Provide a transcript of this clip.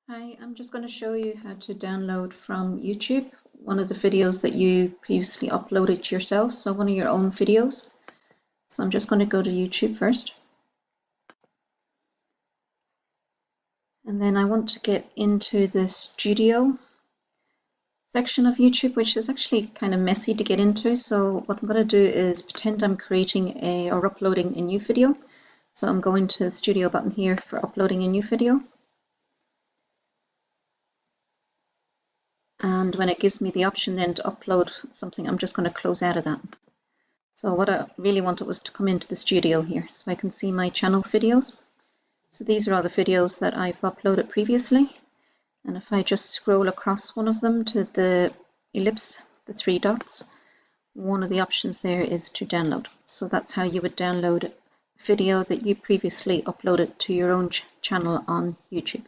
Hi, I'm just going to show you how to download from YouTube one of the videos that you previously uploaded yourself, so one of your own videos. So I'm just going to go to YouTube first. And then I want to get into the studio section of YouTube, which is actually kind of messy to get into. So what I'm going to do is pretend I'm creating or uploading a new video. So I'm going to the studio button here for uploading a new video. And when it gives me the option then to upload something, I'm just going to close out of that. So what I really wanted was to come into the studio here so I can see my channel videos. So these are all the videos that I've uploaded previously. And if I just scroll across one of them to the ellipse, the three dots, one of the options there is to download. So that's how you would download a video that you previously uploaded to your own channel on YouTube.